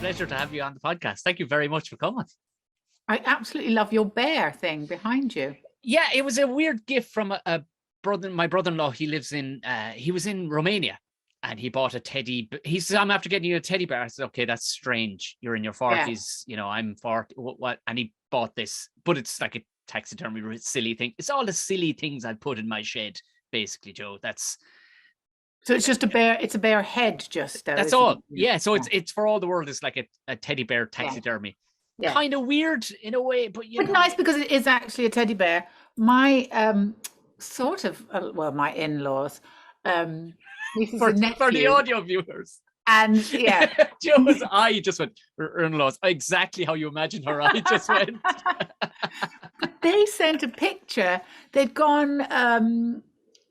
pleasure to have you on the podcast. Thank you very much for coming. I absolutely love your bear thing behind you. Yeah, it was a weird gift from a brother. My brother-in-law, he was in Romania, and he bought a teddy. He said, "I'm after getting you a teddy bear." I said, "Okay, that's strange. You're in your 40s. You know, I'm 40. What?" And he bought this, but it's like a taxidermy silly thing. It's all the silly things I put in my shed, basically, Joe. So it's just a bear. It's a bear head, just though. That's all. Yeah. So it's for all the world. It's like a teddy bear taxidermy. Yeah. Kind of weird in a way, but nice because it is actually a teddy bear. My my in-laws, for the audio viewers. And yeah, Joe's eye just went, her in-laws, exactly how you imagine her eye just went. But they sent a picture. They'd gone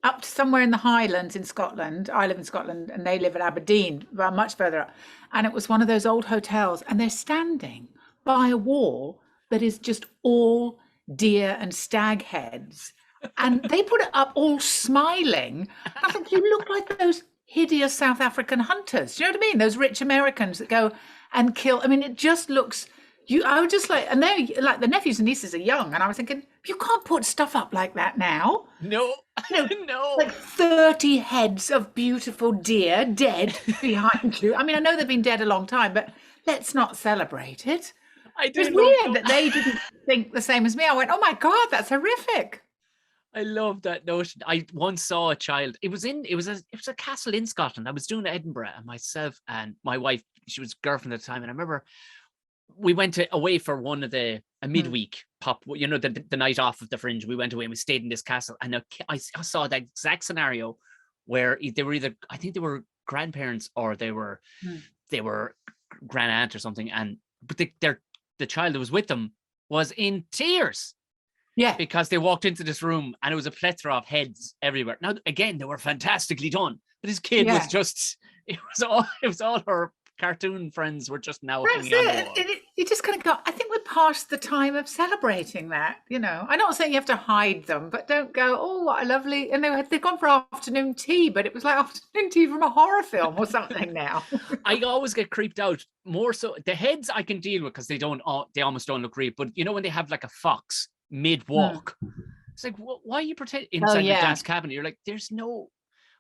up to somewhere in the Highlands in Scotland. I live in Scotland and they live in Aberdeen, well, much further up. And it was one of those old hotels, and they're standing by a wall that is just all deer and stag heads. And they put it up all smiling. I think you look like those hideous South African hunters. Do you know what I mean? Those rich Americans that go and kill. I mean, it just looks, I would just like, and they're like, the nephews and nieces are young. And I was thinking, you can't put stuff up like that now. No, no. Like 30 heads of beautiful deer dead behind you. I mean, I know they've been dead a long time, but let's not celebrate it. It's weird that they didn't think the same as me. I went, oh my God, that's horrific. I love that notion. I once saw a child. It was a castle in Scotland. I was doing Edinburgh, and myself and my wife, she was girlfriend at the time, and I remember we went away for one of a midweek pop. You know, the night off of the Fringe. We went away and we stayed in this castle, and I saw that exact scenario where they were either, I think they were grandparents or they were grand aunt or something, but the child that was with them was in tears. Yeah. Because they walked into this room and it was a plethora of heads everywhere. Now, again, they were fantastically done, but his kid was just, it was all her cartoon friends were just now hanging on the wall. You just kind of go, I think we're past the time of celebrating that, you know. I'm not saying you have to hide them, but don't go, oh, what a lovely, and they've gone for afternoon tea, but it was like afternoon tea from a horror film or something now. I always get creeped out, more so, the heads I can deal with because they almost don't look real, but you know when they have like a fox mid-walk, it's like, why are you pretending inside your dad's cabinet? You're like, there's no,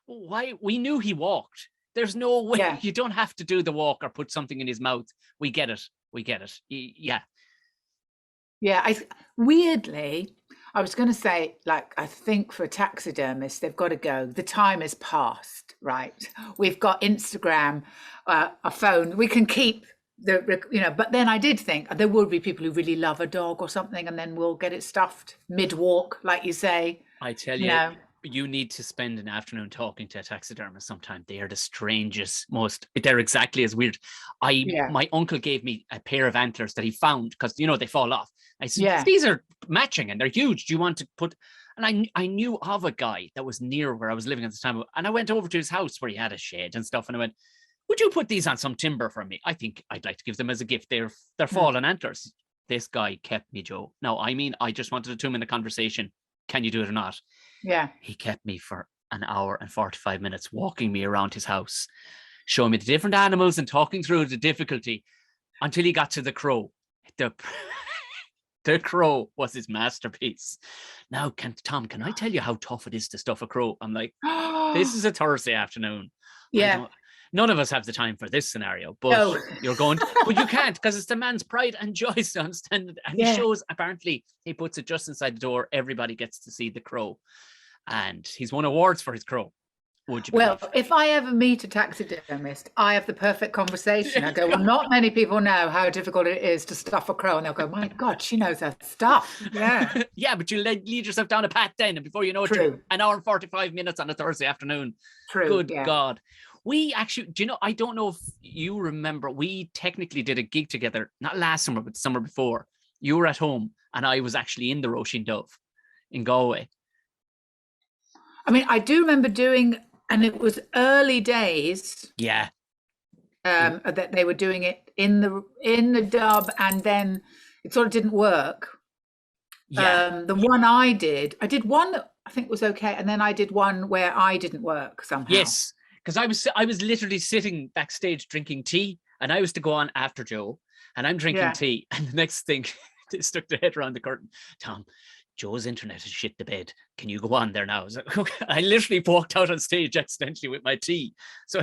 why, we knew he walked. There's no way. You don't have to do the walk or put something in his mouth. We get it. Yeah. Weirdly, I was going to say, like, I think for taxidermists, they've got to go. The time is past, right? We've got Instagram, a phone. We can keep but then I did think there will be people who really love a dog or something, and then we'll get it stuffed mid-walk, like you say. I tell you, you need to spend an afternoon talking to a taxidermist sometime. They are the strangest, they're exactly as weird. My uncle gave me a pair of antlers that he found because, they fall off. I said, these are matching and they're huge. Do you want to put, and I knew of a guy that was near where I was living at the time. And I went over to his house where he had a shed and stuff. And I went, would you put these on some timber for me? I think I'd like to give them as a gift. They're fallen antlers. This guy kept me, Joe. No, I mean, I just wanted to 2-minute conversation. Can you do it or not? Yeah. He kept me for an hour and 45 minutes, walking me around his house, showing me the different animals and talking through the difficulty until he got to the crow. The crow was his masterpiece. Now, Tom, can I tell you how tough it is to stuff a crow? I'm like, this is a Thursday afternoon. Yeah. None of us have the time for this scenario, but you're going, but you can't because it's the man's pride and joy to understand it. And he shows, apparently, he puts it just inside the door. Everybody gets to see the crow. And he's won awards for his crow. Would you believe? If I ever meet a taxidermist, I have the perfect conversation. I go, well, not many people know how difficult it is to stuff a crow. And they'll go, my God, she knows her stuff. Yeah. Yeah, but you lead yourself down a path then. And before you know it, you're an hour and 45 minutes on a Thursday afternoon. True. Good God. We actually, I don't know if you remember, we technically did a gig together, not last summer, but the summer before. You were at home and I was actually in the Roisin Dove in Galway. I mean, I do remember doing, and it was early days. Yeah. That they were doing it in the dub, and then it sort of didn't work. Yeah. The one I did one that I think was okay, and then I did one where I didn't work somehow. Yes. Because I was literally sitting backstage drinking tea And I was to go on after Jo, and I'm drinking tea. And the next thing, they stuck their head around the curtain. Tom, Joe's internet has shit the bed. Can you go on there now? I was like, okay. I literally walked out on stage accidentally with my tea. So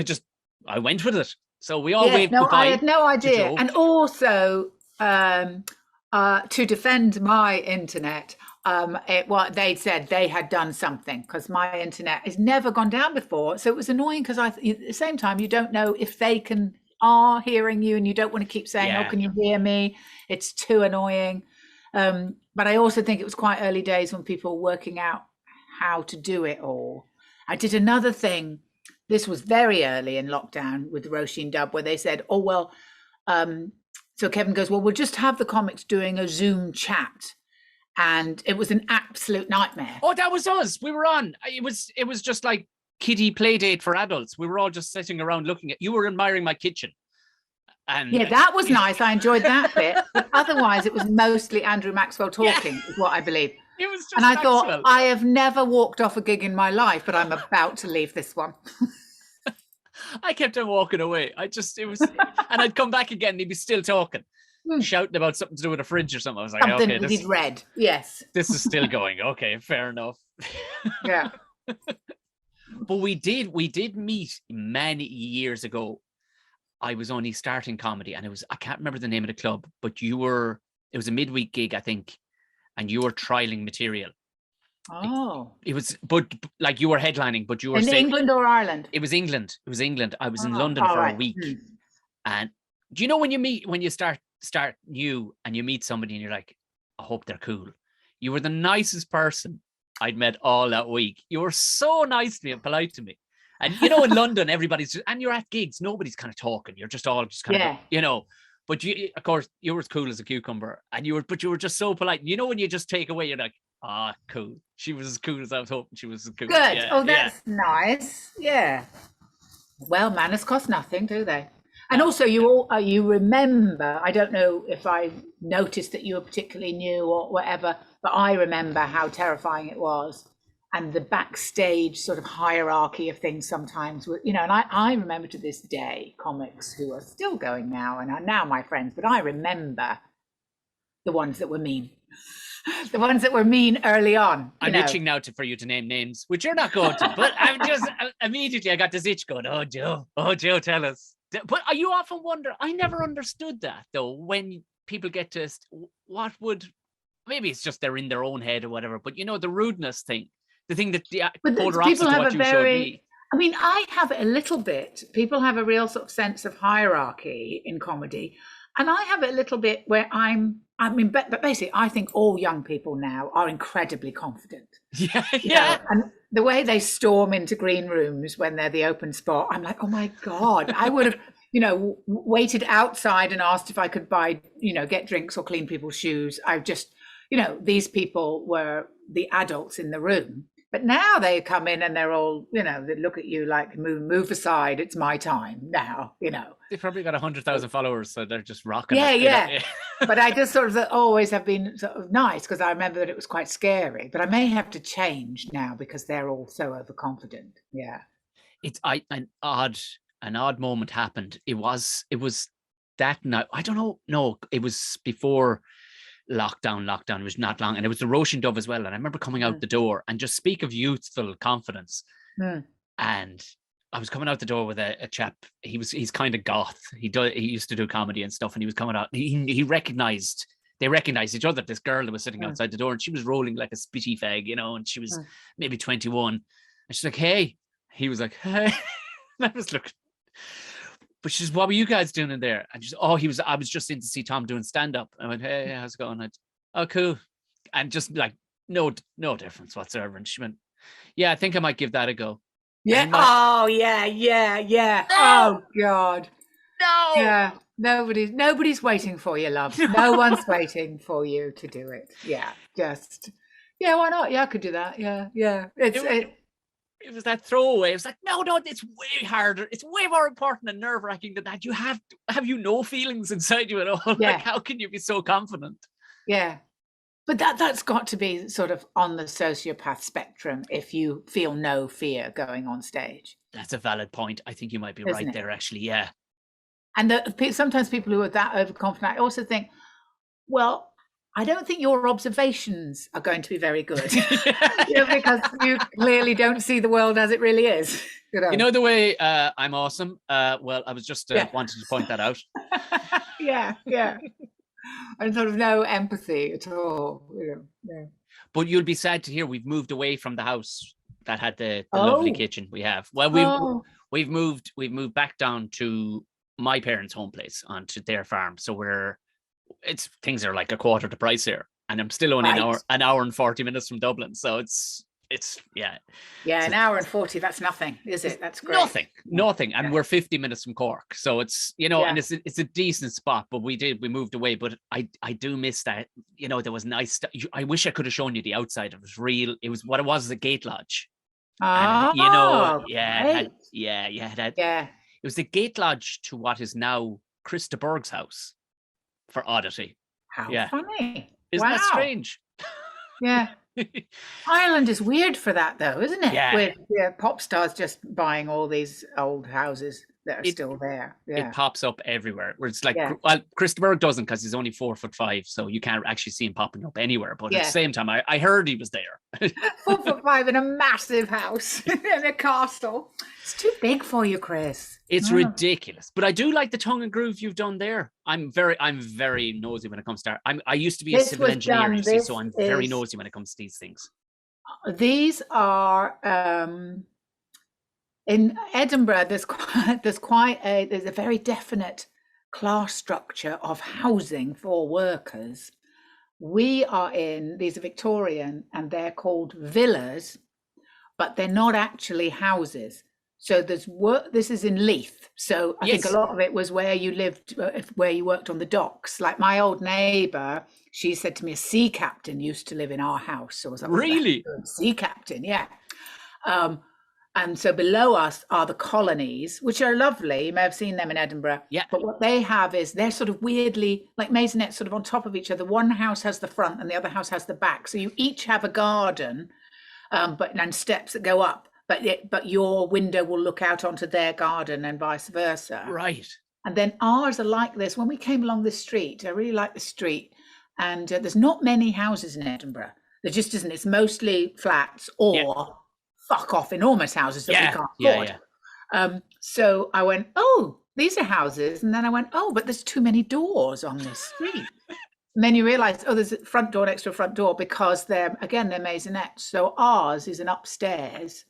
I went with it. So we all waved goodbye. I had no idea. And also, to defend my internet, they said they had done something, because my internet has never gone down before. So it was annoying, because at the same time, you don't know if they are hearing you, and you don't want to keep saying, oh, can you hear me? It's too annoying. But I also think it was quite early days when people were working out how to do it all. I did another thing. This was very early in lockdown with Roisin Dub, where they said, oh, well, so Kevin goes, well, we'll just have the comics doing a Zoom chat. And it was an absolute nightmare. Oh, that was us. We were on. It was just like kiddie play date for adults. We were all just sitting around looking at, you were admiring my kitchen. And yeah, that was nice. I enjoyed that bit. But otherwise, it was mostly Andrew Maxwell talking, is what I believe. It was just and I thought, I have never walked off a gig in my life, but I'm about to leave this one. I kept on walking away. And I'd come back again and he'd be still talking, shouting about something to do with a fridge or something. I was like, something okay, he's read. Yes. This is still going. Okay, fair enough. Yeah. But we did meet many years ago. I was only starting comedy, and I can't remember the name of the club, but it was a midweek gig, I think, and you were trialing material. Oh. It was, but like you were headlining, but you were in England or Ireland? It was England. I was in London for a week. And do you know when you start new and you meet somebody and you're like, I hope they're cool. You were the nicest person I'd met all that week. You were so nice to me and polite to me. And in London, and you're at gigs, nobody's kind of talking. You're just all just kind of, but of course, you were as cool as a cucumber, and you were just so polite. When you just take away, you're like, cool. She was as cool as I was hoping she was as cool. Good. Yeah, that's nice. Yeah. Well, manners cost nothing, do they? And also, you remember, I don't know if I noticed that you were particularly new or whatever, but I remember how terrifying it was. And the backstage sort of hierarchy of things sometimes, and I remember to this day comics who are still going now and are now my friends, but I remember the ones that were mean. The ones that were mean early on. I'm itching now for you to name names, which you're not going to, but I'm just immediately I got this itch going, oh, Jo, tell us. But you often wonder, I never understood that though, when people get to maybe it's just they're in their own head or whatever, but the rudeness thing. The thing that the polar opposite to what you showed me. I mean, I have it a little bit. People have a real sort of sense of hierarchy in comedy. And I have it a little bit where but basically, I think all young people now are incredibly confident. Yeah. And the way they storm into green rooms when they're the open spot, I'm like, oh my God, I would have, waited outside and asked if I could buy, get drinks or clean people's shoes. I've just, these people were the adults in the room. But now they come in and they're all, they look at you like, move aside. It's my time now, They've probably got 100,000 followers, so they're just rocking. Yeah. But I just sort of always have been sort of nice, because I remember that it was quite scary. But I may have to change now because they're all so overconfident. Yeah. It's an odd moment happened. It was that night. I don't know. No, it was before lockdown. It was not long, and it was the Roisin Dove as well. And I remember coming out the door, and just speak of youthful confidence. And I was coming out the door with a chap. He's kind of goth. He used to do comedy and stuff, and he was coming out. They recognized each other. This girl that was sitting outside the door, and she was rolling like a spitty fag, and she was maybe 21. And she's like, "Hey," he was like, "Hey," and I was looking. But she says, what were you guys doing in there? And she said, I was just in to see Tom doing stand-up. I went, hey, how's it going? Oh, cool. And just like, no difference whatsoever. And she went, yeah, I think I might give that a go. Yeah. Yeah. No! Oh, God. No. Yeah. Nobody's waiting for you, love. No one's waiting for you to do it. Yeah. Why not? Yeah, I could do that. Yeah. It was that throwaway. It was like, no, it's way harder. It's way more important and nerve-wracking than that. You have no feelings inside you at all. Yeah. Like, how can you be so confident? Yeah. But that's got to be sort of on the sociopath spectrum if you feel no fear going on stage. That's a valid point. I think you might be right there, actually. Yeah. And sometimes people who are that overconfident, I also think, well, I don't think your observations are going to be very good, because you clearly don't see the world as it really is. You know the way I'm awesome. Well, I was just wanted to point that out. Yeah. And sort of no empathy at all. Yeah. But you'll be sad to hear we've moved away from the house that had the lovely kitchen we have. Well, we've moved back down to my parents' home place onto their farm. So things are like a quarter the price here, and I'm still only an hour and 40 minutes from Dublin. So it's an hour and 40. That's nothing, is it? That's great. Nothing. And we're 50 minutes from Cork, so it's and it's a decent spot. But we moved away. But I do miss that. There was nice stuff. I wish I could have shown you the outside. It was real. It was what it was, a gate lodge. And, it was the gate lodge to what is now Krista Berg's house for oddity. How funny. Isn't that strange? Yeah. Ireland is weird for that, though, isn't it? Yeah. With pop stars just buying all these old houses that are still there. Yeah. It pops up everywhere. Where it's like, well, Krista Berg doesn't, because he's only 4'5", so you can't actually see him popping up anywhere. But at the same time, I heard he was there. 4'5" in a massive house in a castle. It's too big for you, Chris. It's ridiculous. But I do like the tongue and groove you've done there. I'm very nosy when it comes to art. I used to be a civil engineer, you see, so I'm very nosy when it comes to these things. These are in Edinburgh. There's a very definite class structure of housing for workers. We are these are Victorian, and they're called villas, but they're not actually houses. So this is in Leith. So I think a lot of it was where you lived, where you worked on the docks. Like my old neighbour, she said to me, a sea captain used to live in our house. Or something. Really? Sea captain, yeah. And so below us are the colonies, which are lovely. You may have seen them in Edinburgh. Yeah. But what they have is they're sort of weirdly like maisonettes, sort of on top of each other. One house has the front and the other house has the back. So you each have a garden, and steps that go up. But your window will look out onto their garden and vice versa. Right. And then ours are like this. When we came along this street, I really like the street. And there's not many houses in Edinburgh. There just isn't. It's mostly flats or fuck off enormous houses that we can't afford. Yeah. So I went, these are houses. And then I went, but there's too many doors on this street. And then you realize, there's a front door next to a front door, because they're maisonettes. So ours is an upstairs.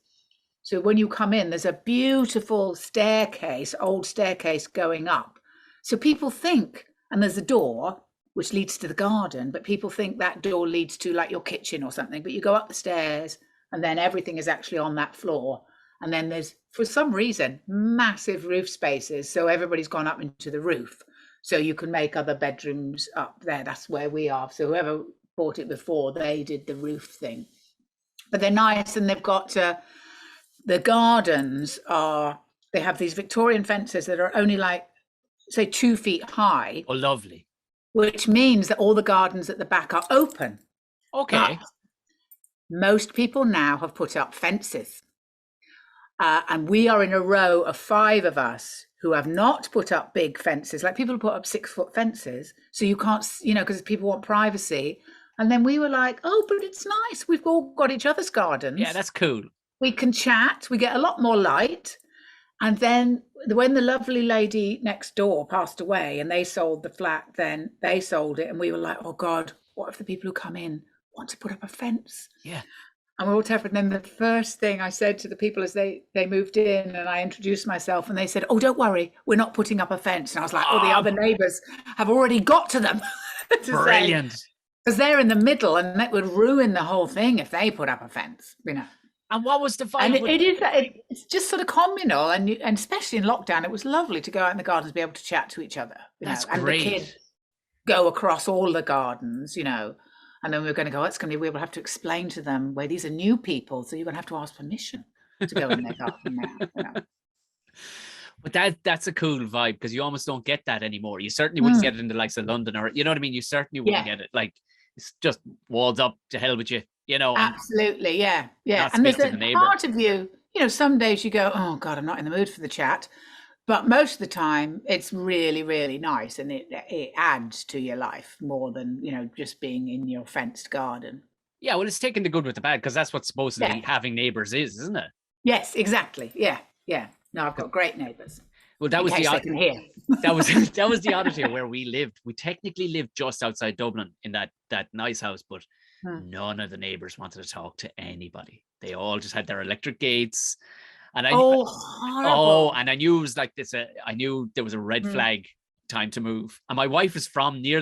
So when you come in, there's a beautiful staircase, old staircase going up. So people think, and there's a door which leads to the garden, but people think that door leads to like your kitchen or something. But you go up the stairs and then everything is actually on that floor. And then there's, for some reason, massive roof spaces. So everybody's gone up into the roof. So you can make other bedrooms up there. That's where we are. So whoever bought it before, they did the roof thing. But they're nice, and they've got... the gardens they have these Victorian fences that are only like, say, 2 feet high. Oh, lovely. Which means that all the gardens at the back are open. Okay. But most people now have put up fences. And we are in a row of 5 of us who have not put up big fences. Like people put up 6-foot fences. So you can't, because people want privacy. And then we were like, but it's nice. We've all got each other's gardens. Yeah, that's cool. We can chat, we get a lot more light. And then when the lovely lady next door passed away and they sold the flat, then they sold it. And we were like, oh God, what if the people who come in want to put up a fence? Yeah. And we're all terrified. And then the first thing I said to the people as they moved in, and I introduced myself, and they said, don't worry, we're not putting up a fence. And I was like, the other neighbours have already got to them. Brilliant. Because they're in the middle, and that would ruin the whole thing if they put up a fence, And what was the vibe? And it's just sort of communal, and especially in lockdown, it was lovely to go out in the gardens, be able to chat to each other. That's and great. The kids go across all the gardens, and then we were going to go, we will have to explain to them where these are new people, so you're going to have to ask permission to go in their garden now. But that's a cool vibe, because you almost don't get that anymore. You certainly wouldn't get it in the likes of London, or you know what I mean? You certainly wouldn't get it. Like, it's just walls up, to hell with you. Absolutely, yeah. And there's a part of you, some days you go, oh God, I'm not in the mood for the chat. But most of the time, it's really, really nice, and it adds to your life more than, just being in your fenced garden. Yeah, well, it's taking the good with the bad, because that's what supposedly having neighbours is, isn't it? Yes, exactly. Yeah. No, I've got great neighbours. Well, that was the that was the oddity of where we lived. We technically lived just outside Dublin in that nice house, but none of the neighbours wanted to talk to anybody. They all just had their electric gates. And I knew it was like this. I knew there was a red flag time to move. And my wife is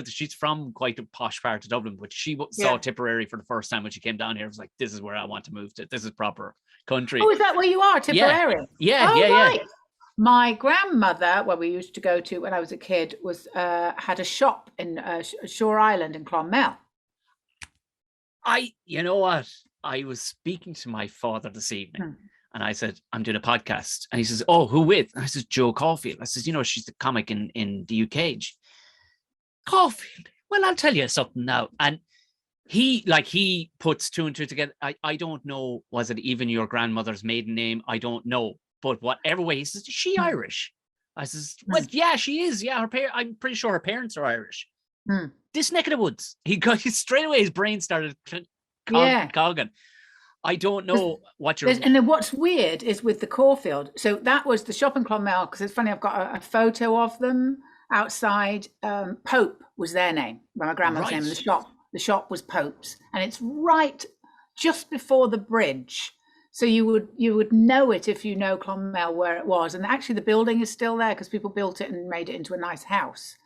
she's from quite a posh part of Dublin, but she saw Tipperary for the first time when she came down here. It was like, this is where I want to move to. This is proper country. Oh, is that where you are, Tipperary? Yeah. Right. My grandmother, where we used to go to when I was a kid, had a shop in Shore Island in Clonmel. You know what? I was speaking to my father this evening, and I said, I'm doing a podcast. And he says, oh, who with? And I said, Jo Caulfield. I says, she's the comic in the UK. Caulfield. Well, I'll tell you something now. And he puts two and two together. I don't know, was it even your grandmother's maiden name? I don't know. But whatever way, he says, is she Irish? I says, well, yeah, she is. Yeah, I'm pretty sure her parents are Irish. This neck of the woods. He straight away, his brain started cogging. I don't know what you're... And then what's weird is with the Caulfield. So that was the shop in Clonmel, because it's funny, I've got a photo of them outside. Pope was their name, my grandma's name, and the shop was Pope's. And it's right just before the bridge. So you would know it if you know Clonmel where it was. And actually the building is still there because people built it and made it into a nice house.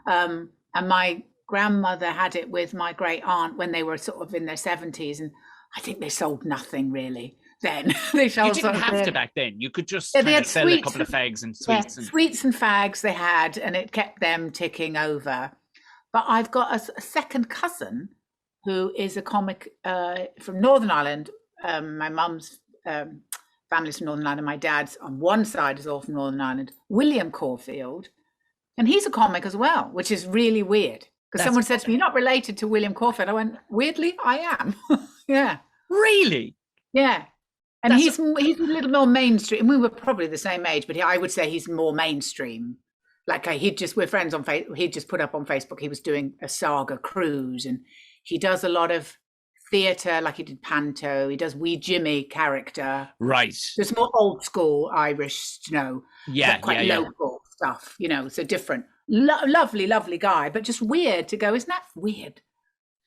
And my grandmother had it with my great aunt when they were sort of in their 70s. And I think they sold nothing really then. They sold you didn't have to back then. You could just they had sell a couple of fags and sweets. Sweets and fags they had, and it kept them ticking over. But I've got a second cousin who is a comic from Northern Ireland. My mum's family's from Northern Ireland, and my dad's on one side is all from Northern Ireland, William Caulfield. And he's a comic as well, which is really weird. Because someone said to me, you're not related to William Caulfield. I went, weirdly, I am. Yeah. Really? Yeah. And he's a little more mainstream. We were probably the same age, but I would say he's more mainstream. Like we're friends on Facebook. He'd just put up on Facebook, he was doing a saga cruise, and he does a lot of theatre, like he did Panto. He does Wee Jimmy character. Right. So it's more old school Irish, quite local stuff, so different. Lovely guy, but just weird to go, isn't that weird?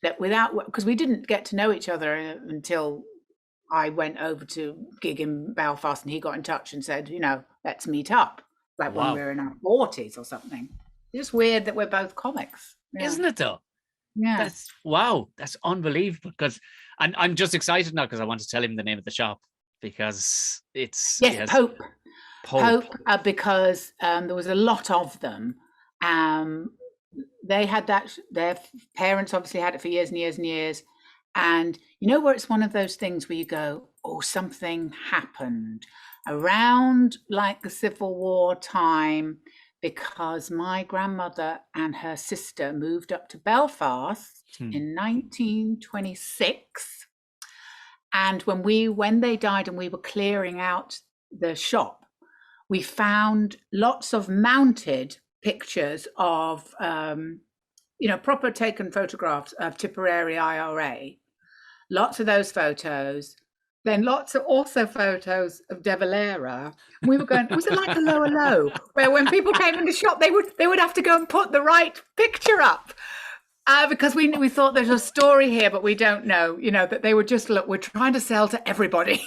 That because we didn't get to know each other until I went over to gig in Belfast, and he got in touch and said, let's meet up. Like when we were in our 40s or something. It's just weird that we're both comics. Yeah. Isn't it though? Yeah. That's unbelievable. Because I'm just excited now because I want to tell him the name of the shop, because it's Pope. Because there was a lot of them. They had that, their parents obviously had it for years and years and years. And where it's one of those things where you go, oh, something happened around like the Civil War time, because my grandmother and her sister moved up to Belfast in 1926. And when they died and we were clearing out the shop, we found lots of mounted pictures of, proper taken photographs of Tipperary IRA. Lots of those photos. Then lots of also photos of De Valera. We were going, was it like a low, where when people came in the shop, they would have to go and put the right picture up. Because we thought there's a story here, but we don't know, that they would just look, we're trying to sell to everybody.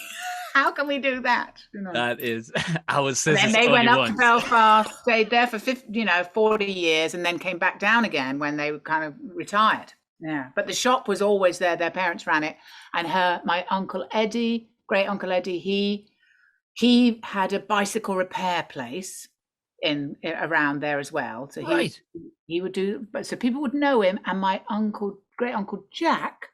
How can we do that? That is our sisters. And then they went up to Belfast, stayed there for 40 years, and then came back down again when they kind of retired. Yeah, but the shop was always there. Their parents ran it, and my uncle Eddie, great uncle Eddie, he had a bicycle repair place around there as well. So he would do, so people would know him. And my great uncle Jack,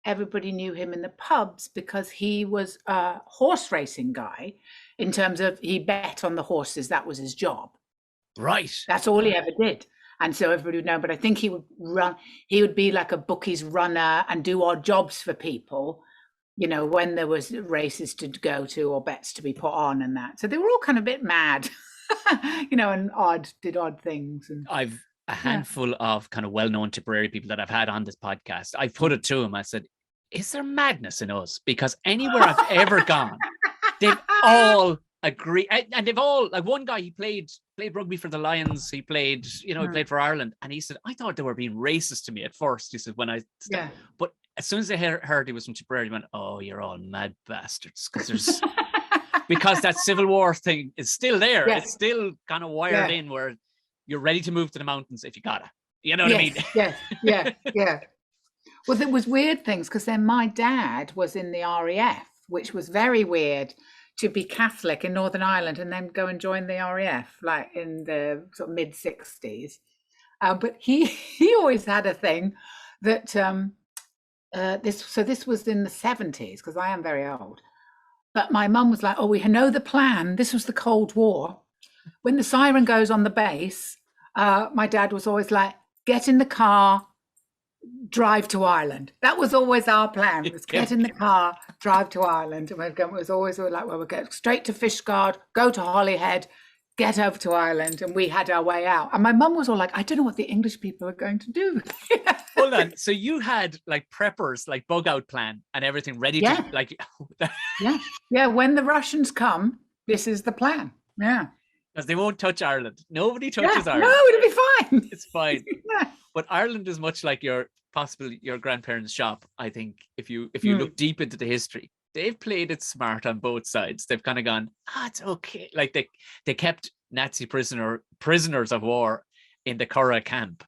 everybody knew him in the pubs because he was a horse racing guy. In terms of, he bet on the horses, that was his job. Right. That's all he ever did. And so everybody would know, but I think he would be like a bookies runner and do odd jobs for people, when there was races to go to or bets to be put on and that. So they were all kind of a bit mad. and did odd things. And I've a handful of kind of well-known Tipperary people that I've had on this podcast. I put it to them. I said, is there madness in us? Because anywhere I've ever gone, they've all agreed. And they've all, like one guy, he played rugby for the Lions. He played, he played for Ireland. And he said, I thought they were being racist to me at first. He said, when I started. But as soon as they heard he was from Tipperary, they went, oh, you're all mad bastards. Because that Civil War thing is still there. It's still kind of wired in where you're ready to move to the mountains if you gotta. You know what I mean? Yeah. Well, there was weird things because then my dad was in the RAF, which was very weird to be Catholic in Northern Ireland and then go and join the RAF, like in the sort of mid-60s. But he always had a thing that this was in the 70s, because I am very old. But my mum was like, oh, we know the plan. This was the Cold War. When the siren goes on the base, my dad was always like, get in the car, drive to Ireland. That was always our plan, was get in the car, drive to Ireland. And it was always like, well, we'll go straight to Fishguard, go to Holyhead, get over to Ireland. And we had our way out. And my mum was all like, I don't know what the English people are going to do. Hold on. So you had like preppers, like bug out plan and everything ready to like. Yeah. When the Russians come, this is the plan. Yeah. Because they won't touch Ireland. Nobody touches Ireland. No, it'll be fine. It's fine. But Ireland is much like your grandparents' shop. I think if you look deep into the history, they've played it smart on both sides. They've kind of gone, it's okay. Like they kept Nazi prisoners of war in the Curragh camp,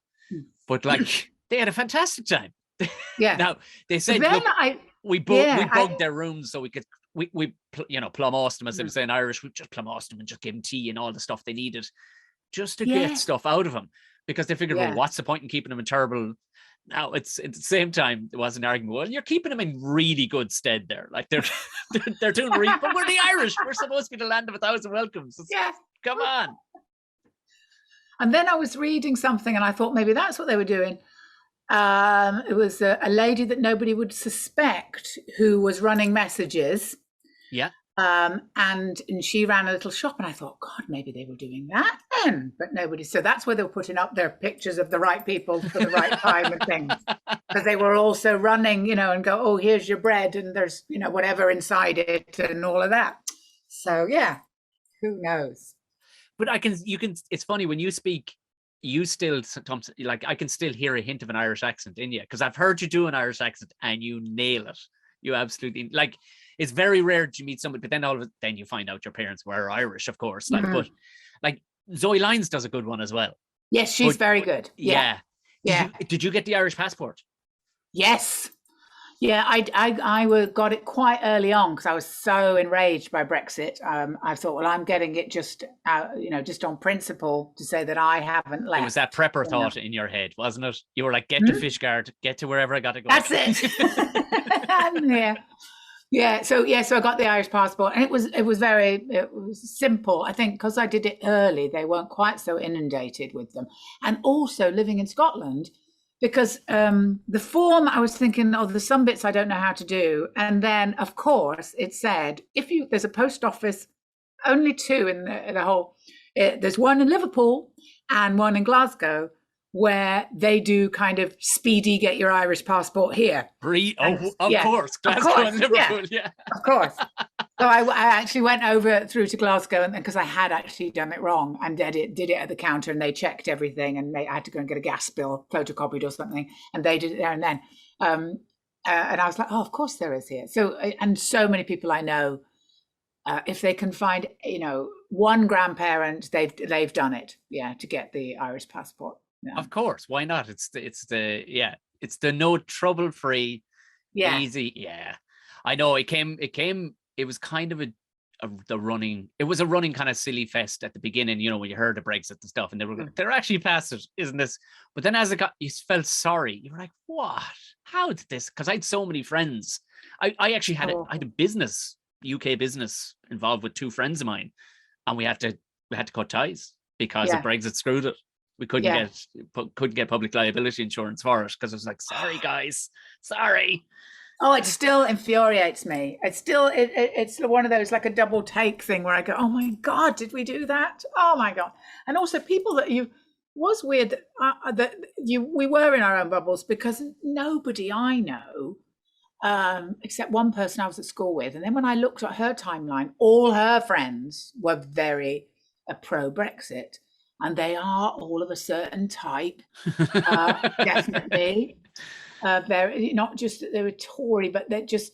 but like they had a fantastic time. Yeah. Now they said, look, we bugged their rooms so we could. We plumosed them, as they would say in Irish. We just plumosed them and just gave them tea and all the stuff they needed just to get stuff out of them, because they figured, well, what's the point in keeping them in terrible? Now it's at the same time there was an argument. Well, you're keeping them in really good stead there. Like they're doing really, but we're the Irish. We're supposed to be the land of 1,000 welcomes. Come on. And then I was reading something and I thought maybe that's what they were doing. It was a lady that nobody would suspect who was running messages. Yeah. And she ran a little shop, and I thought, God, maybe they were doing that then, but nobody. So that's where they were putting up their pictures of the right people for the right time and things, because they were also running, and go, oh, here's your bread, and there's, whatever inside it, and all of that. So yeah, who knows? But it's funny when you speak. You still sometimes, like, I can still hear a hint of an Irish accent in you, because I've heard you do an Irish accent and you nail it. You absolutely, like, it's very rare to meet somebody, but then you find out your parents were Irish, of course. Like, but like Zoe Lyons does a good one as well. Yes, she's very good. Yeah. Did you get the Irish passport? Yes. Yeah, I got it quite early on because I was so enraged by Brexit. I thought, well, I'm getting it just on principle to say that I haven't left. It was that prepper thought in your head, wasn't it? You were like, get to Fishguard, get to wherever I got to go. That's it. Yeah. So I got the Irish passport, and it was simple. I think because I did it early, they weren't quite so inundated with them, and also living in Scotland. Because the form, I was thinking, there's some bits I don't know how to do. And then, of course, it said, there's a post office, only two in the whole, there's one in Liverpool and one in Glasgow, where they do kind of speedy, get your Irish passport here. Of course. Glasgow and Liverpool, yeah. Of course. So I actually went over through to Glasgow, and because I had actually done it wrong, and did it at the counter, and they checked everything, and I had to go and get a gas bill photocopied or something, and they did it there and then. And I was like, oh, of course there is here. So, and so many people I know, if they can find, one grandparent, they've done it, to get the Irish passport. Yeah. Of course, why not? It's the no trouble free, easy. Yeah, I know. It was kind of a running kind of silly fest at the beginning, when you heard the Brexit and stuff, and they were going, they're actually past it, isn't this? But then as it got, you felt sorry. You were like, what? How did this? Because I had so many friends. I actually had I had a business, UK business, involved with two friends of mine, and we had to cut ties because of Brexit screwed it. We couldn't get public liability insurance for it because it was like, sorry guys, sorry. Oh, it still infuriates me. It's one of those, like a double take thing where I go, oh my God, did we do that? Oh my God. And also people that was weird that we were in our own bubbles, because nobody I know, except one person I was at school with. And then when I looked at her timeline, all her friends were very pro-Brexit, and they are all of a certain type, definitely. Very, not just that they were Tory, but they're just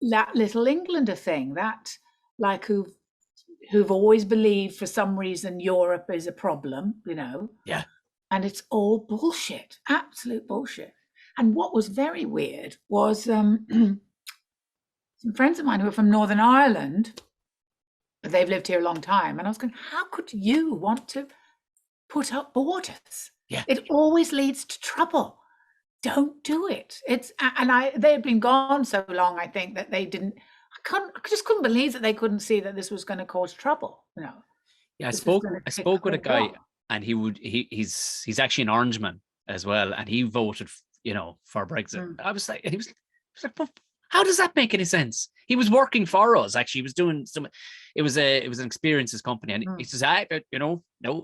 that little Englander thing, that like who've always believed for some reason Europe is a problem, Yeah. And it's all bullshit, absolute bullshit. And what was very weird was some friends of mine who are from Northern Ireland, but they've lived here a long time, and I was going, how could you want to put up borders? Yeah. It always leads to trouble. Don't do it. They had been gone so long, I think, that they didn't. I just couldn't believe that they couldn't see that this was going to cause trouble. Yeah, I spoke with a guy, and he's actually an Orangeman as well, and he voted, for Brexit. I was like, and he was like, but how does that make any sense? He was working for us, actually. He was doing it was an experiences company, and he says, no,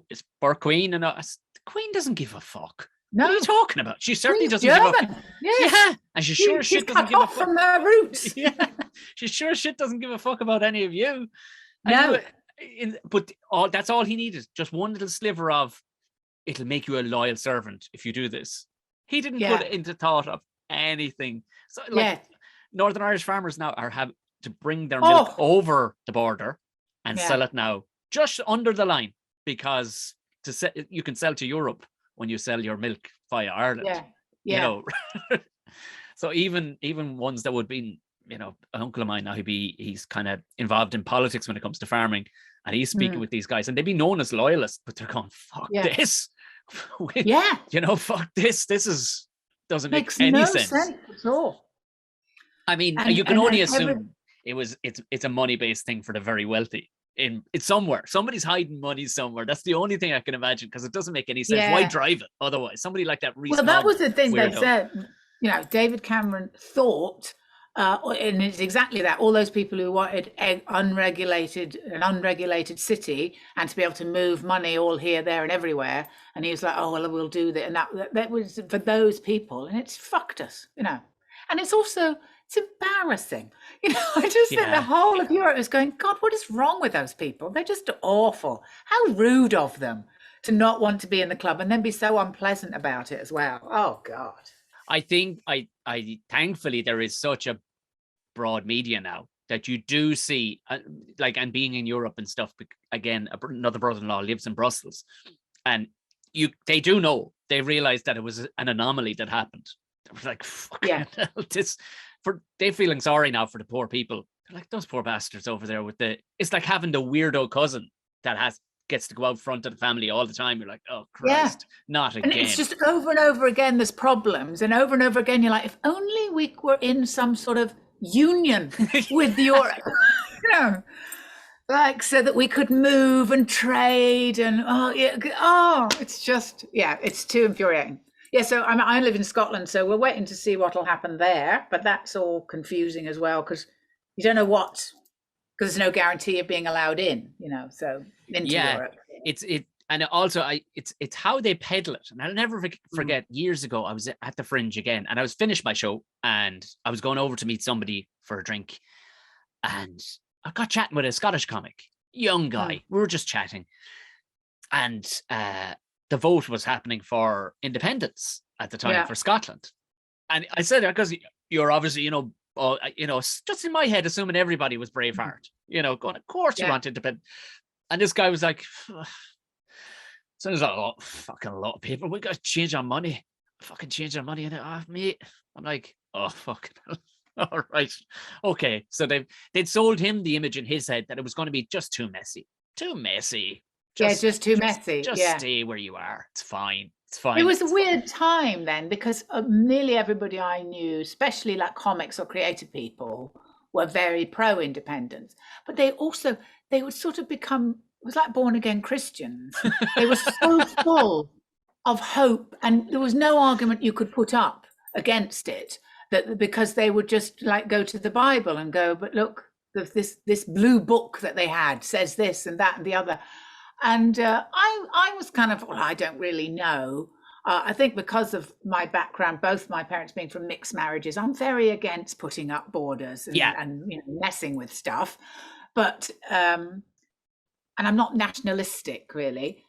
it's for Queen, and the Queen doesn't give a fuck. No. What are you talking about? She certainly doesn't give a fuck. Yes. Yeah. And she sure as shit doesn't give a fuck from their roots. Yeah. She sure as shit doesn't give a fuck about any of you. No. But that's all he needed. Just one little sliver of, it'll make you a loyal servant if you do this. He didn't put it into thought of anything. So Northern Irish farmers now are having to bring their milk over the border and sell it now just under the line, because you can sell to Europe when you sell your milk via Ireland. So even ones that would be, an uncle of mine now, he's kind of involved in politics when it comes to farming, and he's speaking with these guys, and they'd be known as loyalists, but they're going, fuck this. Fuck this. This doesn't make any sense at all. I mean, you can only assume it's a money-based thing for the very wealthy. It's somewhere. Somebody's hiding money somewhere. That's the only thing I can imagine, because it doesn't make any sense. Why drive it otherwise? Somebody like that. Well, that was the thing they said. David Cameron thought, and it's exactly that. All those people who wanted an unregulated city, and to be able to move money all here, there, and everywhere. And he was like, "Oh well, we'll do that." And that was for those people, and it's fucked us, And it's also, it's embarrassing. I just think the whole of Europe is going, God, what is wrong with those people? They're just awful. How rude of them to not want to be in the club and then be so unpleasant about it as well. Oh, God. I think I thankfully there is such a broad media now that you do see, and being in Europe and stuff, again, another brother-in-law lives in Brussels, and they do know, they realized that it was an anomaly that happened. They were like, fuck they're feeling sorry now for the poor people. They're like, those poor bastards over there it's like having the weirdo cousin that gets to go out front of the family all the time. You're like, oh Christ, not again. And it's just over and over again, there's problems, and over again you're like, if only we were in some sort of union with Europe, like so that we could move and trade and it's just it's too infuriating. So I live in Scotland, so we're waiting to see what'll happen there, but that's all confusing as well, because you don't know because there's no guarantee of being allowed in, so into Europe. And also it's how they peddle it. And I'll never forget, years ago, I was at the Fringe again, and I was finished my show, and I was going over to meet somebody for a drink, and I got chatting with a Scottish comic, young guy. We were just chatting, and the vote was happening for independence at the time for Scotland. And I said, because you're obviously, just in my head, assuming everybody was Braveheart, going, of course you want independence. And this guy was like, so there's a lot of people. We got to change our money. Fucking change our money. And mate, I'm like, oh, fucking hell. All right. Okay. So they'd sold him the image in his head that it was going to be just too messy. Just too messy. Just stay where you are. It's fine. It was a weird time then, because nearly everybody I knew, especially like comics or creative people, were very pro-independence. But they would sort of become, it was like born again Christians. They were so full of hope, and there was no argument you could put up against it. that because they would just like go to the Bible and go, but look, this blue book that they had says this and that and the other. And I was kind of, well, I don't really know. I think because of my background, both my parents being from mixed marriages, I'm very against putting up borders and messing with stuff. But and I'm not nationalistic really.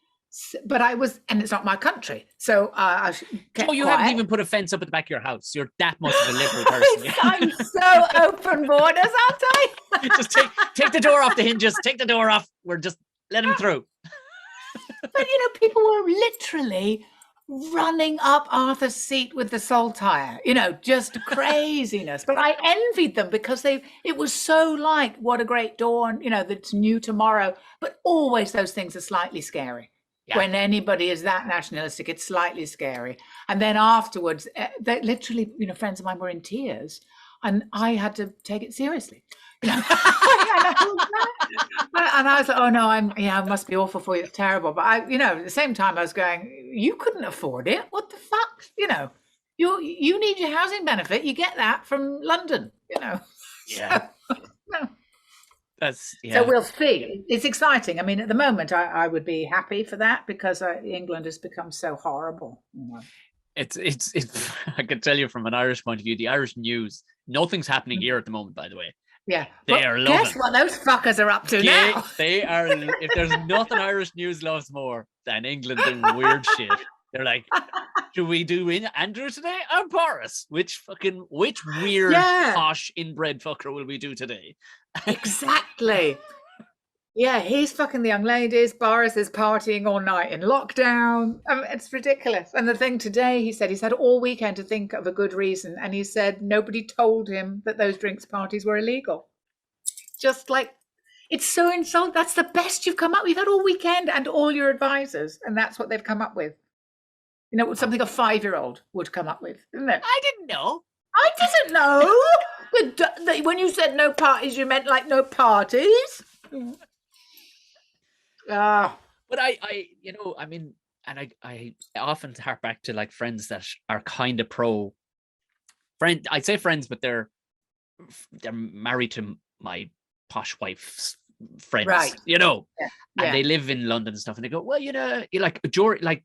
But I was, and it's not my country, so I kept you quiet. haven't even put a fence up at the back of your house. You're that much of a liberal person. I'm so open borders, aren't I? Just take the door off the hinges. Take the door off. We're just let them through. But people were literally running up Arthur's Seat with the saltire. Just craziness. But I envied them because it was so like, what a great dawn. That's new tomorrow. But always those things are slightly scary. Yeah. When anybody is that nationalistic, it's slightly scary. And then afterwards, they literally, friends of mine were in tears, and I had to take it seriously. And I was like, oh no, it must be awful for you. It's terrible. But at the same time, I was going, you couldn't afford it. What the fuck? You need your housing benefit. You get that from London. Yeah. So, So we'll see. It's exciting. I mean, at the moment, I would be happy for that because England has become so horrible. It's. I can tell you from an Irish point of view, the Irish news. Nothing's happening here at the moment, by the way. Yeah, they are loving. Guess what those fuckers are up to now? They are. If there's nothing Irish news loves more than England doing weird shit, they're like, do we do Andrew today or Boris? Which weird posh inbred fucker will we do today? Exactly. Yeah, he's fucking the young ladies. Boris is partying all night in lockdown. It's ridiculous. And the thing today, he said he's had all weekend to think of a good reason. And he said nobody told him that those drinks parties were illegal. Just like, it's so insulting. That's the best you've come up with. You've had all weekend and all your advisors. And that's what they've come up with. Something a 5-year-old would come up with, isn't it? I didn't know. I didn't know. When you said no parties, you meant like no parties. But I often hark back to like friends that are kind of I'd say friends, but they're married to my posh wife's friends, right? And they live in London and stuff, and they go, well,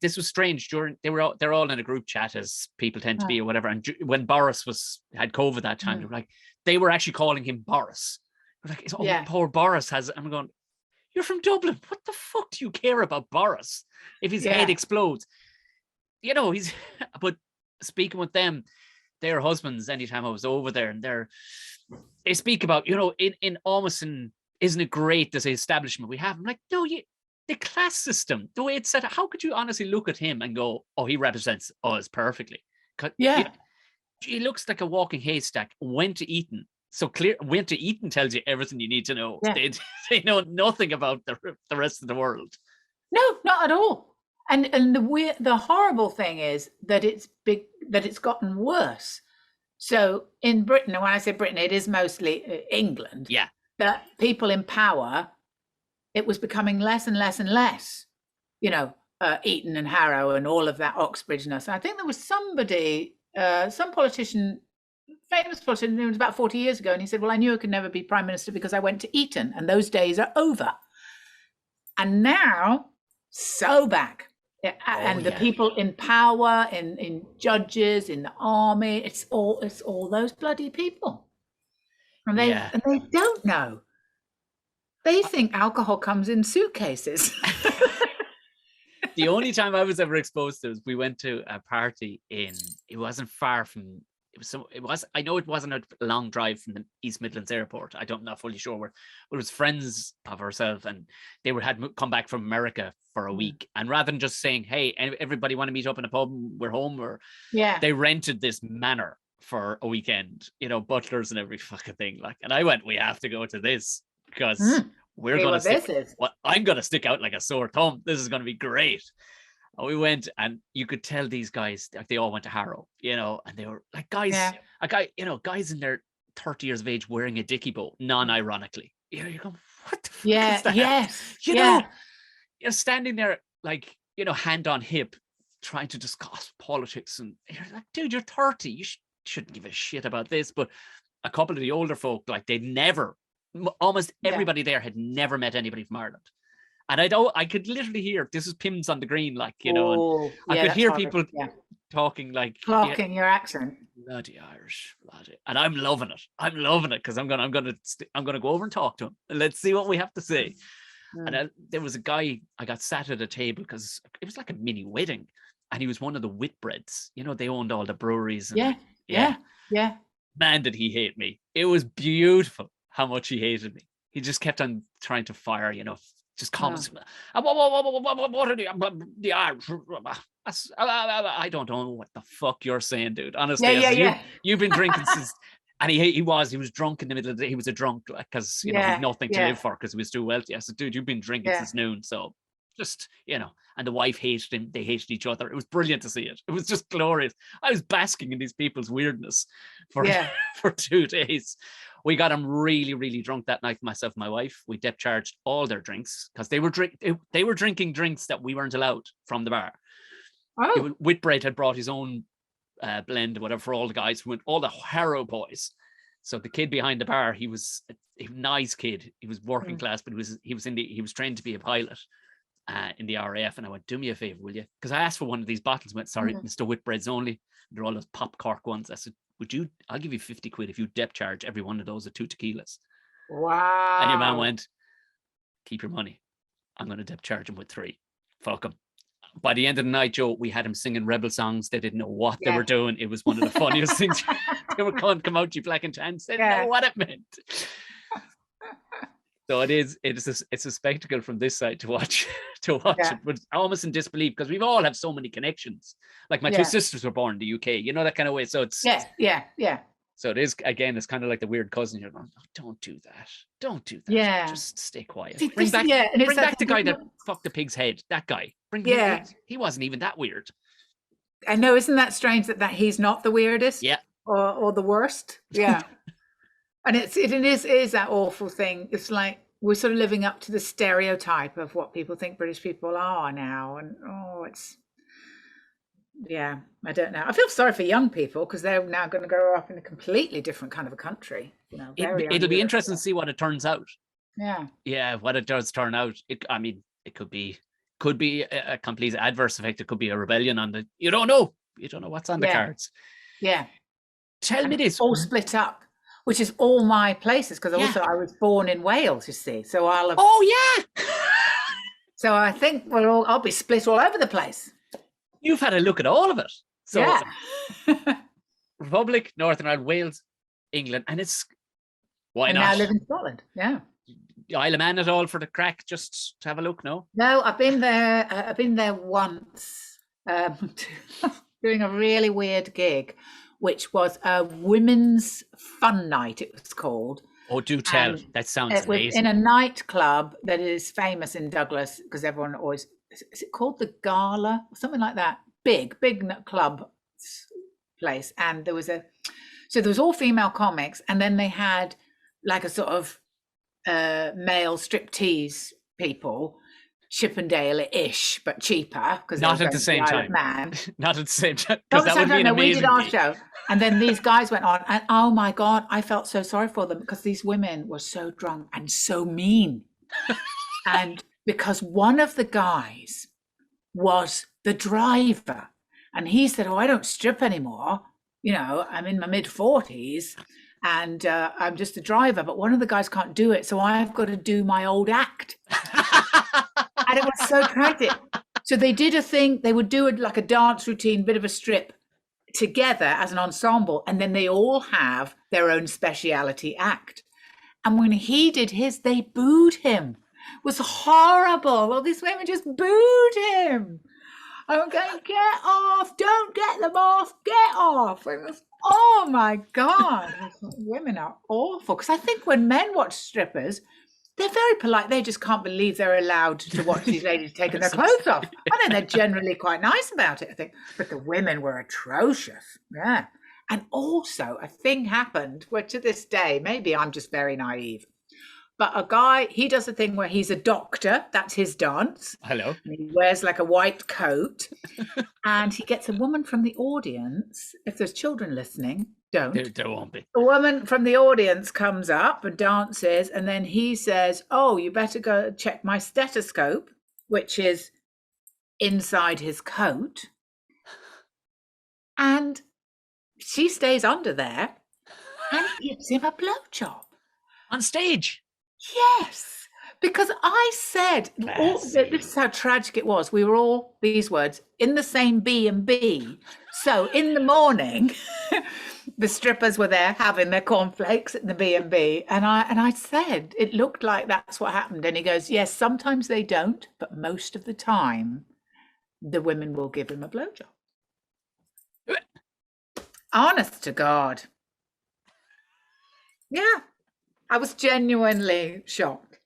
this was strange during they're all in a group chat as people tend to be or whatever. And when Boris had COVID that time, they were actually calling him Boris. They're like, poor Boris has. I'm going, you're from Dublin. What the fuck do you care about Boris if his head explodes? But speaking with them, their husbands, anytime I was over there, and they speak about, in almost in. Isn't it great, this establishment we have? I'm like, no, the class system, the way it's set up, how could you honestly look at him and go, oh, he represents us perfectly? He looks like a walking haystack, went to Eton. So went to Eton tells you everything you need to know. Yeah. They know nothing about the rest of the world. No, not at all. And the horrible thing is that it's gotten worse. So in Britain, and when I say Britain, it is mostly England. Yeah. That people in power, it was becoming less and less and less, Eton and Harrow and all of that Oxbridgeness. I think there was somebody, some politician, famous politician, it was about 40 years ago, and he said, well, I knew I could never be prime minister because I went to Eton, and those days are over. And now, so back. The people in power, in judges, in the army, it's all those bloody people. And they don't know. They think alcohol comes in suitcases. The only time I was ever exposed to was we went to a party it wasn't far from, I know it wasn't a long drive from the East Midlands airport. I'm not fully sure where, but it was friends of ourselves, and they had come back from America for a week. And rather than just saying, hey, everybody want to meet up in a pub, we're home, they rented this manor for a weekend, butlers and every fucking thing. And I went, we have to go to this because we're going to I'm going to stick out like a sore thumb. This is going to be great. And we went, and you could tell these guys, they all went to Harrow, and they were like guys, guys in their 30 years of age wearing a dicky bow, non-ironically. You're going, what the fuck is that? Yes. You're standing there hand on hip, trying to discuss politics, and you're like, dude, you're 30. shouldn't give a shit about this, but a couple of the older folk, like almost everybody there had never met anybody from Ireland. And I could literally hear, this is Pims on the Green, like, you know, and I could hear people talking like clocking your accent. Bloody Irish, bloody. And I'm loving it. I'm loving it because I'm gonna go over and talk to him and let's see what we have to say. And there was a guy, I got sat at a table because it was like a mini wedding, and he was one of the Whitbreads. You know, they owned all the breweries. And, yeah. Man, did he hate me. It was beautiful how much he hated me. He just kept on trying to fire, you know, just comments. What are the Irish? I don't know what the fuck you're saying, dude. Honestly, you've been drinking since... And he was drunk in the middle of the day. He was a drunk because, you know, he had nothing to live for because he was too wealthy. I said, dude, you've been drinking since noon. So just, you know, and the wife hated him. They hated each other. It was brilliant to see it. It was just glorious. I was basking in these people's weirdness for 2 days. We got him really, really drunk that night, myself and my wife. We depth charged all their drinks because they were drinking drinks that we weren't allowed from the bar. Oh. Whitbread had brought his own blend or whatever for all the guys who went, all the Harrow boys. So the kid behind the bar, he was a nice kid. He was working class, but he was trained to be a pilot in the RAF. And I went, do me a favor, will you? Because I asked for one of these bottles. Went, sorry, Mr. Whitbread's only. They're all those pop cork ones. I said, I'll give you 50 quid if you depth charge every one of those at 2 tequilas. Wow. And your man went, keep your money. I'm going to depth charge him with 3. Fuck him. By the end of the night, Joe, we had him singing rebel songs. They didn't know what they were doing. It was one of the funniest things. They were going, come out, you black and tan. They didn't know what it meant. So it's a spectacle from this side to watch it, but almost in disbelief because we've all have so many connections. Like my 2 sisters were born in the UK, you know, that kind of way. So it's So it is, again, it's kind of like the weird cousin. You're going, oh, don't do that. Yeah. Just stay quiet. Bring back the guy that fucked the pig's head. That guy. He wasn't even that weird. I know, isn't that strange that he's not the weirdest? Yeah. Or the worst? Yeah. And it is that awful thing. It's like we're sort of living up to the stereotype of what people think British people are now. And I don't know. I feel sorry for young people because they're now going to grow up in a completely different kind of a country. You know, it'll be interesting to see what it turns out. Yeah. Yeah, what it does turn out. It could be a complete adverse effect. It could be a rebellion on the. You don't know what's on the cards. Yeah. Tell me this. All split up, which is all my places because also I was born in Wales. You see, so I'll have. Oh yeah. So I think I'll be split all over the place. You've had a look at all of it. So yeah. Republic, Northern Ireland, Wales, England, and it's why not? Now I live in Scotland. Yeah. Isle of Man at all for the crack, just to have a look? No, I've been there. I've been there once, doing a really weird gig, which was a women's fun night. It was called. Oh, do tell! That sounds amazing. In a nightclub that is famous in Douglas because everyone always. Is it called the Gala or something like that? Big club place, and there was all female comics, and then they had like a sort of male striptease people, Chippendale-ish, but cheaper because not at the same time. Not at the same time because that would be an amazing. We did our show, and then these guys went on, and oh my god, I felt so sorry for them because these women were so drunk and so mean, and. Because one of the guys was the driver and he said, I don't strip anymore. You know, I'm in my mid-40s and I'm just a driver, but one of the guys can't do it. So I've got to do my old act. And it was so tragic. So they did a thing. They would do it like a dance routine, bit of a strip together as an ensemble. And then they all have their own speciality act. And when he did his, they booed him. Was horrible. Well, these women just booed him. I'm going, get off. Don't get them off. Get off. It was, oh, my God. Women are awful. Because I think when men watch strippers, they're very polite. They just can't believe they're allowed to watch these ladies taking their clothes off. I think they're generally quite nice about it, I think. But the women were atrocious. Yeah. And also a thing happened where to this day, maybe I'm just very naive, But a guy, he does a thing where he's a doctor. That's his dance. Hello. And he wears like a white coat. And he gets a woman from the audience. If there's children listening, don't. There won't be. A woman from the audience comes up and dances. And then he says, oh, you better go check my stethoscope, which is inside his coat. And she stays under there and gives him a blowjob. On stage? Yes. Because I said, this is how tragic it was. We were all, these words, in the same B&B. So in the morning, the strippers were there having their cornflakes at the B&B. And I said, it looked like that's what happened. And he goes, yes, sometimes they don't, but most of the time, the women will give him a blowjob. Honest to God. Yeah. I was genuinely shocked.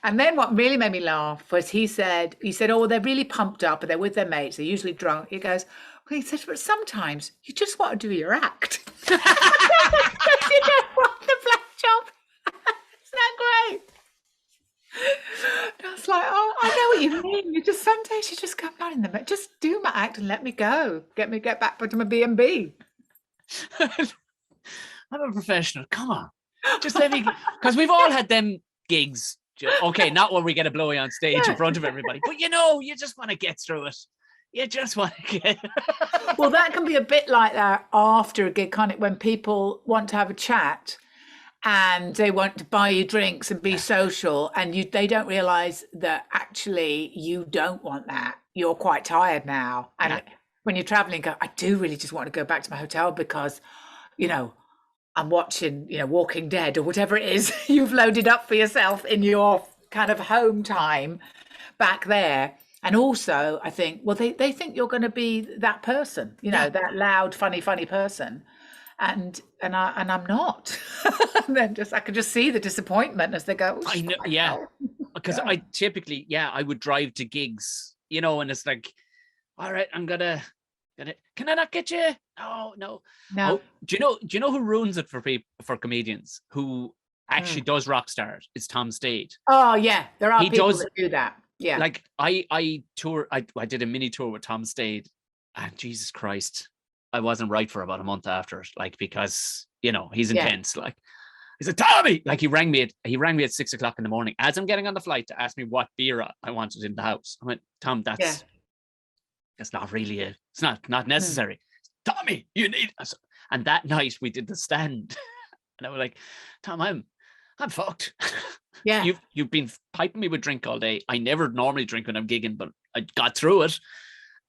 And then what really made me laugh was he said, oh, they're really pumped up, but they're with their mates. They're usually drunk. He goes, well, he said, but sometimes you just want to do your act. You don't want the blowjob. Isn't that great? And I was like, oh, I know what you mean. You just, some days you just go, I'm not in the mood. Just do my act and let me go. Get back to my B&B. I'm a professional. Come on. Just let me, because we've all had them gigs. Okay, not when we get a blowy on stage in front of everybody, but you just want to get through it. You just want to get. Well, that can be a bit like that after a gig, can't it? When people want to have a chat and they want to buy you drinks and be social, and they don't realize that actually you don't want that. You're quite tired now, and when you're traveling, I do really just want to go back to my hotel because, I'm watching, Walking Dead or whatever it is you've loaded up for yourself in your kind of home time back there. And also, I think, well, they think you're going to be that person, that loud, funny person, and I'm not. And then I could just see the disappointment as they go. I know, yeah, because I typically, I would drive to gigs, and it's like, all right, I'm gonna. Can I not get you? No. Oh, do you know who ruins it for comedians who actually does rock stars? It's Tom Stade. Oh yeah, there are people that do that. Yeah, like I did a mini tour with Tom Stade, and Jesus Christ, I wasn't right for about a month after, like, because he's intense. Like, he said, Tommy, like he rang me at 6:00 in the morning as I'm getting on the flight to ask me what beer I wanted in the house. I went, Tom, that's not really it's not necessary. Tommy, you need us. And that night we did the stand, and I was like, Tom, I'm fucked. Yeah, you've been piping me with drink all day. I never normally drink when I'm gigging, but I got through it,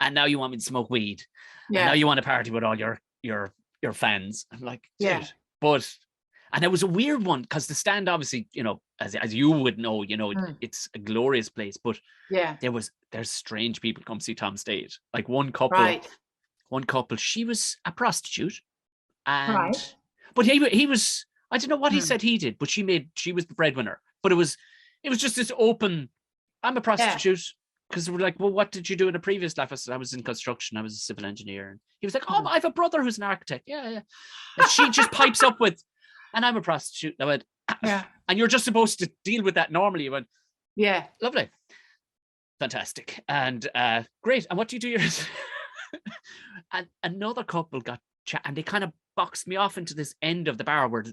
and now you want me to smoke weed. Yeah, and now you want to party with all your fans. I'm like, dude. And it was a weird one because the stand, obviously, as you would know, it's a glorious place, but there's strange people come see Tom Stade. Like one couple, she was a prostitute, and but he was, I don't know what he said he did, but she was the breadwinner. But it was just this open, I'm a prostitute, because we're like, well, what did you do in a previous life? I said, I was in construction, I was a civil engineer. And he was like, oh, I have a brother who's an architect. Yeah. And she just pipes up with, and I'm a prostitute. And I went, and you're just supposed to deal with that normally. You went, yeah, lovely, fantastic, and great. And what do you do? And another couple got chat, and they kind of boxed me off into this end of the bar where,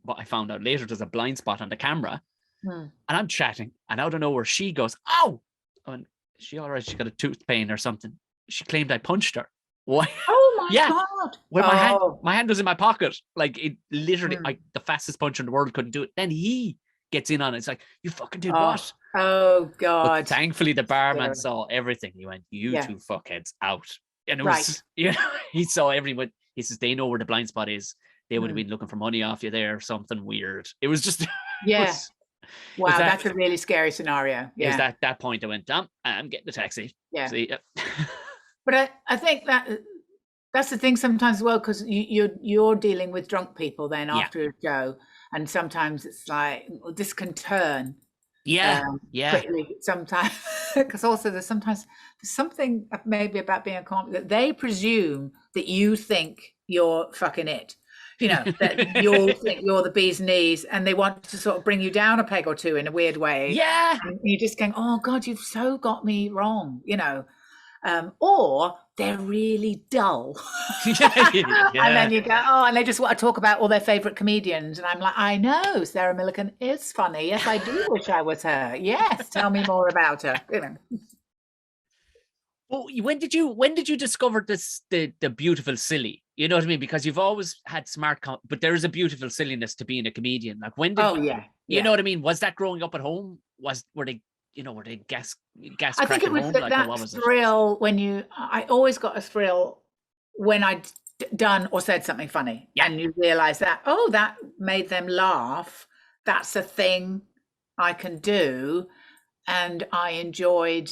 what I found out later, there's a blind spot on the camera, and I'm chatting, and out of nowhere she goes, "Ow!" And she all right? She got a tooth pain or something. She claimed I punched her. Why? Oh my God! Well, my hand was in my pocket. Like, it literally, the fastest puncher in the world couldn't do it. Then he gets in on it. It's like, you fucking did what? Oh God! But thankfully, the barman saw everything. He went, "You two fuckheads out." And it was, he saw everyone. He says, they know where the blind spot is. They would have been looking for money off you there, something weird. It was just, wow, that's a really scary scenario. Yeah, it was that point I went, I'm getting the taxi. Yeah. See, but I think that's the thing sometimes as well, because you're dealing with drunk people then after a show, and sometimes it's like, well, this can turn. Quickly sometimes, because also there's something maybe about being a comic that they presume that you think you're fucking it. that you all think you're the bee's knees, and they want to sort of bring you down a peg or two in a weird way. Yeah. And you're just going, oh God, you've so got me wrong, or they're really dull. And then you go, oh, and they just want to talk about all their favorite comedians. And I'm like, I know Sarah Millican is funny. Yes, I do wish I was her. Yes, tell me more about her. Well, when did you discover the beautiful silly? You know what I mean? Because you've always had but there is a beautiful silliness to being a comedian. Like when did you know what I mean? Was that growing up at home? Were they gas I think it was home? that thrill when I always got a thrill when I'd done or said something funny, and you realize that, oh, that made them laugh. That's a thing I can do. And I enjoyed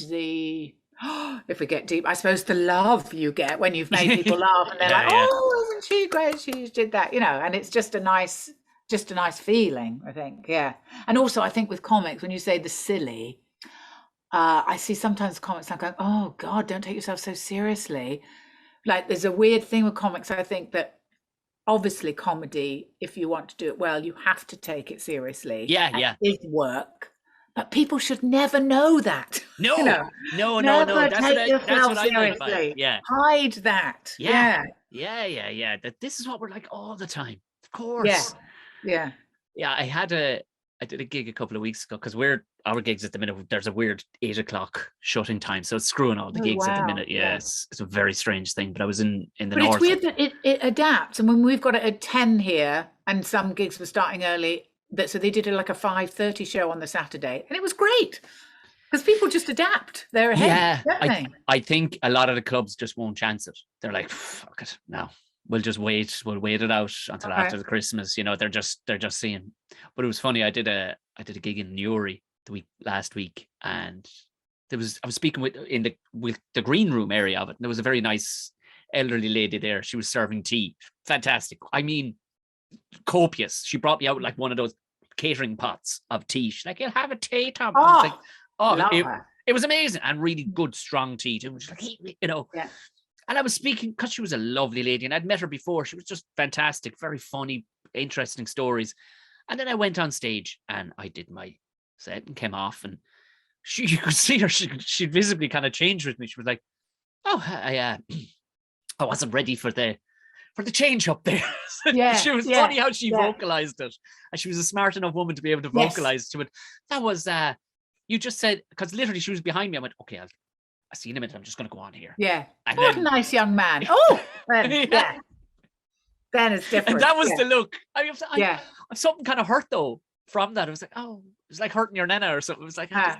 if we get deep, I suppose the love you get when you've made people laugh, and they're oh, isn't she great? She did that, and it's just a nice feeling, I think. Yeah. And also I think with comics, when you say the silly, I see sometimes comics, I'm going, oh God, don't take yourself so seriously. Like there's a weird thing with comics. I think that obviously comedy, if you want to do it well, you have to take it seriously. Yeah. It is work. But people should never know that. No. No. That's what I mean by it. Yeah. Hide that. Yeah. That this is what we're like all the time. Of course. Yeah. I did a gig a couple of weeks ago because our gigs at the minute, there's a weird 8 o'clock shutting time. So it's screwing all the gigs at the minute. Yeah. It's a very strange thing. But I was in the north. But it's weird that it adapts. And when we've got it at 10 here, and some gigs were starting early, so they did like a 5:30 show on the Saturday, and it was great because people just adapt. They're ahead. Yeah, I think a lot of the clubs just won't chance it. They're like, fuck it, no, we'll just wait. We'll wait it out until after the Christmas. They're just seeing. But it was funny. I did a gig in Newry last week, and I was speaking with the green room area of it. And there was a very nice elderly lady there. She was serving tea. Fantastic. I mean, copious. She brought me out like one of those catering pots of tea. She's like, you'll have a tea, Tom. It was amazing, and really good strong tea too. She's like, and I was speaking because she was a lovely lady, and I'd met her before. She was just fantastic, very funny, interesting stories. And then I went on stage and I did my set and came off, and you could see her, she visibly kind of changed with me. She was like, oh, I wasn't ready for the change up there. She was funny how she vocalized it, and she was a smart enough woman to be able to vocalize to it. That was you just said, because literally she was behind me. I went, okay, I'll see you in a minute. I'm just going to go on here. Yeah. What a nice young man. Oh, then it's different. And that was the look. Something kind of hurt though from that. I was like, oh, it was like hurting your nana or something. It was like, I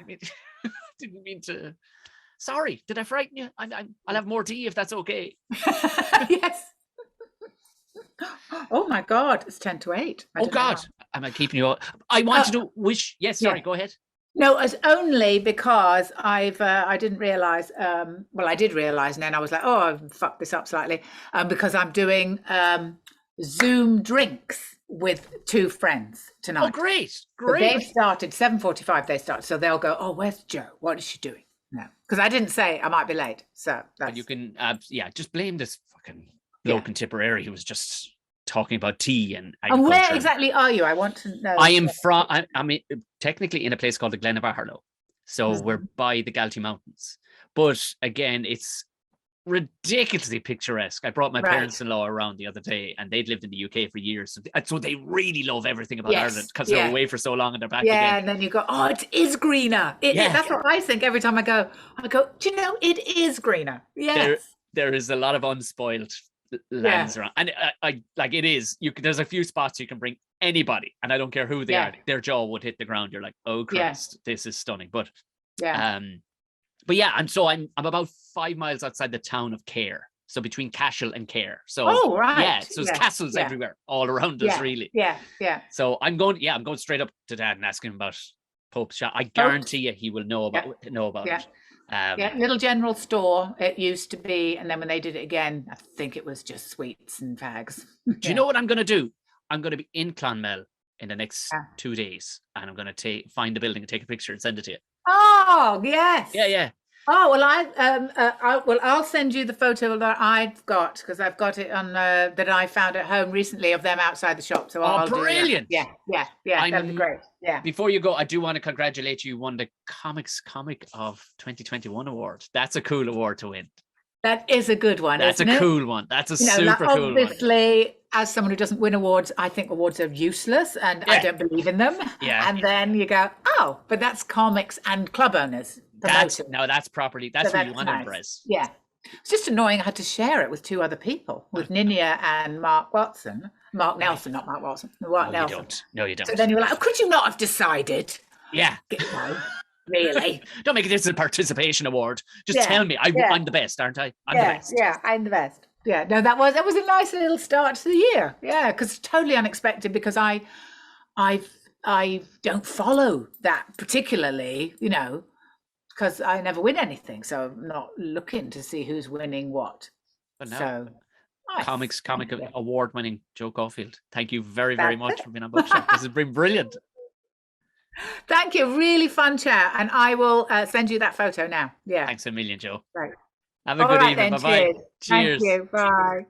didn't mean to. Sorry, did I frighten you? I'll have more tea if that's okay. Yes. Oh my God, it's 10 to 8. Oh God, am I keeping you up? I wanted to wish. Yes, sorry, go ahead. No, it's only because I didn't realize. Well, I did realize, and then I was like, oh, I've fucked this up slightly, because I'm doing Zoom drinks with 2 friends tonight. Oh, great. So they've started 7:45. They start, so they'll go, oh, where's Jo? What is she doing? No, because I didn't say I might be late. So that's... you can, just blame this fucking bloke in Tipperary who was just talking about tea and agriculture. And where exactly are you? I want to know. I am from, I'm technically in a place called the Glen of Aherlow. So we're by the Galtee Mountains. But again, it's ridiculously picturesque. I brought my parents-in-law around the other day, and they'd lived in the UK for years. So they really love everything about Ireland because they're away for so long and they're back again. Yeah, and then you go, oh, it is greener. That's what I think every time I go, do you know, it is greener. Yes. There is a lot of unspoiled lands around, and I like it is. There's a few spots you can bring anybody, and I don't care who they are. Their jaw would hit the ground. You're like, oh Christ, this is stunning. But and so I'm about 5 miles outside the town of Cahir, so between Cashel and Cahir. So so it's castles everywhere, all around us, really. So I'm going straight up to Dad and asking him about Pope's Shop. I guarantee you he will know about it. Little general store it used to be, and then when they did it again, I think it was just sweets and fags. Do you know what I'm going to do? I'm going to be in Clonmel in the next 2 days, and I'm going to find the building and take a picture and send it to you. Oh yes. Yeah. Oh well, I'll send you the photo that I've got because I've got it on that I found at home recently of them outside the shop. So I'll brilliant! Do that. Yeah, that'd be great. Yeah. Before you go, I do want to congratulate you. You won the Comics Comic of 2021 award. That's a cool award to win. That is a good one. That's isn't a it? cool one. That's a super cool one. Obviously, as someone who doesn't win awards, I think awards are useless and I don't believe in them. Yeah. And then you go, oh, but that's comics and club owners. That's properly. That's what you want to embrace. Yeah. It's just annoying I had to share it with two other people, with Ninia and Mark Watson. Mark Nelson, not Mark Watson. Mark Nelson. No, you don't. So then you were like, oh, could you not have decided? Yeah. Really? Don't make this a participation award. Just tell me I'm the best, aren't I? I'm the best. Yeah, I'm the best. Yeah, no, that was a nice little start to the year. Yeah, because totally unexpected because I don't follow that particularly, because I never win anything, so I'm not looking to see who's winning what. But no, so comic award winning Jo Caulfield. Thank you very, very much for being on Buckshot. This has been brilliant. Thank you. Really fun chat. And I will send you that photo now. Yeah. Thanks a million, Jo. Right. Have a good evening. Bye-bye. Cheers. Thank you. Bye.